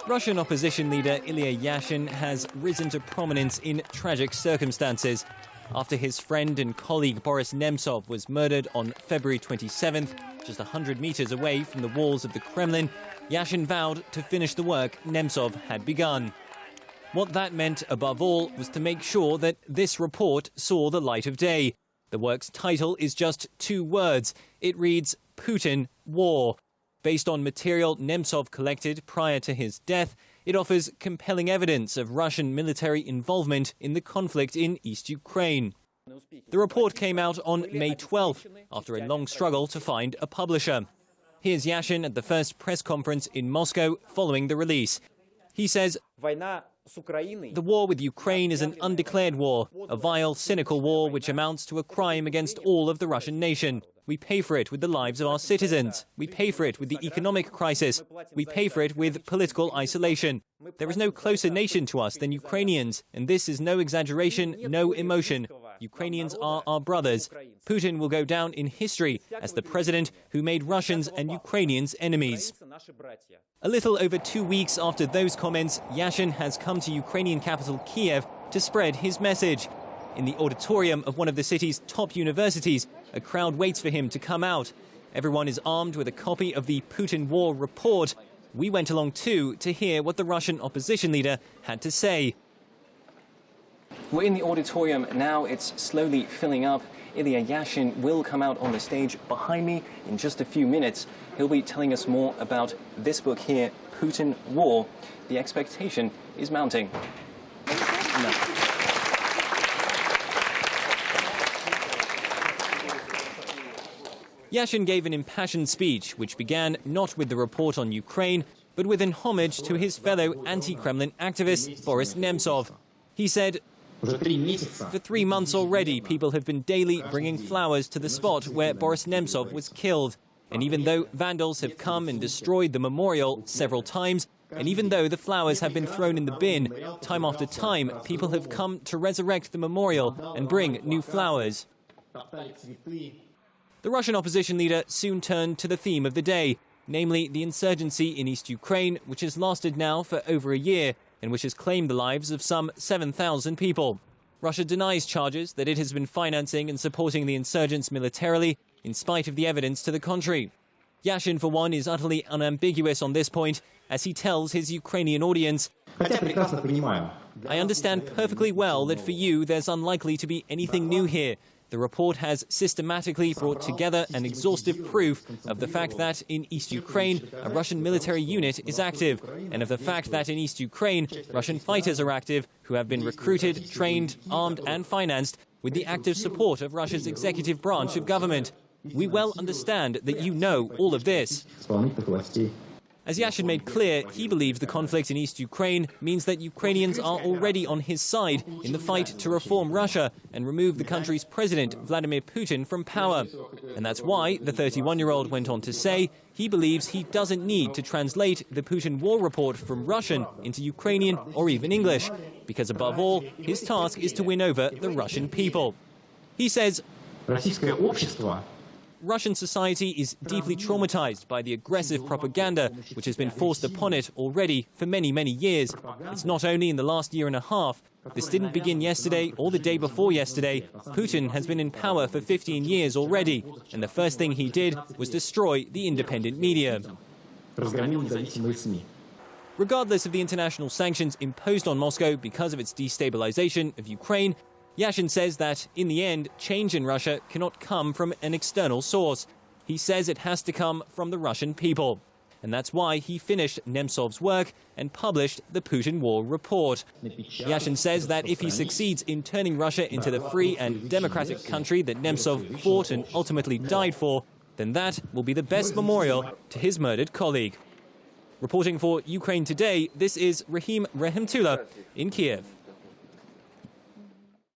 Russian opposition leader Ilya Yashin has risen to prominence in tragic circumstances. After his friend and colleague Boris Nemtsov was murdered on February 27th, just 100 meters away from the walls of the Kremlin, Yashyn vowed to finish the work Nemtsov had begun. What that meant, above all, was to make sure that this report saw the light of day. The work's title is just 2 words. It reads Putin.War. Based on material Nemtsov collected prior to his death, it offers compelling evidence of Russian military involvement in the conflict in East Ukraine. The report came out on May 12th, after a long struggle to find a publisher. Here's Yashyn at the first press conference in Moscow following the release. He says, "The war with Ukraine is an undeclared war, a vile, cynical war which amounts to a crime against all of the Russian nation. We pay for it with the lives of our citizens. We pay for it with the economic crisis. We pay for it with political isolation. There is no closer nation to us than Ukrainians, and this is no exaggeration, no emotion. Ukrainians are our brothers. Putin will go down in history as the president who made Russians and Ukrainians enemies." A little over 2 weeks after those comments, Yashyn has come to Ukrainian capital Kyiv to spread his message. In the auditorium of one of the city's top universities, a crowd waits for him to come out. Everyone is armed with a copy of the Putin.War report. We went along too to hear what the Russian opposition leader had to say. We're in the auditorium now. It's slowly filling up. Ilya Yashin will come out on the stage behind me in just a few minutes. He'll be telling us more about this book here, Putin.War. The expectation is mounting. Yashyn gave an impassioned speech, which began not with the report on Ukraine, but with an homage to his fellow anti-Kremlin activist, Boris Nemtsov. He said, "For 3 months already, people have been daily bringing flowers to the spot where Boris Nemtsov was killed. And even though vandals have come and destroyed the memorial several times, and even though the flowers have been thrown in the bin, time after time, people have come to resurrect the memorial and bring new flowers." The Russian opposition leader soon turned to the theme of the day, namely the insurgency in East Ukraine, which has lasted now for over a year and which has claimed the lives of some 7,000 people. Russia denies charges that it has been financing and supporting the insurgents militarily, in spite of the evidence to the contrary. Yashyn, for one, is utterly unambiguous on this point, as he tells his Ukrainian audience, "I understand perfectly well that for you there's unlikely to be anything new here. The report has systematically brought together an exhaustive proof of the fact that in East Ukraine, a Russian military unit is active, and of the fact that in East Ukraine, Russian fighters are active who have been recruited, trained, armed and financed with the active support of Russia's executive branch of government. We well understand that you know all of this." As Yashyn made clear, he believes the conflict in East Ukraine means that Ukrainians are already on his side in the fight to reform Russia and remove the country's president, Vladimir Putin, from power. And that's why the 31-year-old went on to say he believes he doesn't need to translate the Putin.War report from Russian into Ukrainian or even English, because above all, his task is to win over the Russian people. He says, "Russian society is deeply traumatized by the aggressive propaganda which has been forced upon it already for many, many years. It's not only in the last year and a half. This didn't begin yesterday or the day before yesterday. Putin has been in power for 15 years already, and the first thing he did was destroy the independent media." Regardless of the international sanctions imposed on Moscow because of its destabilization of Ukraine, Yashyn says that, in the end, change in Russia cannot come from an external source. He says it has to come from the Russian people. And that's why he finished Nemtsov's work and published the Putin.War report. Yashyn says that if he succeeds in turning Russia into the free and democratic country that Nemtsov fought and ultimately died for, then that will be the best memorial to his murdered colleague. Reporting for Ukraine Today, this is Rahim Rahemtulla in Kyiv.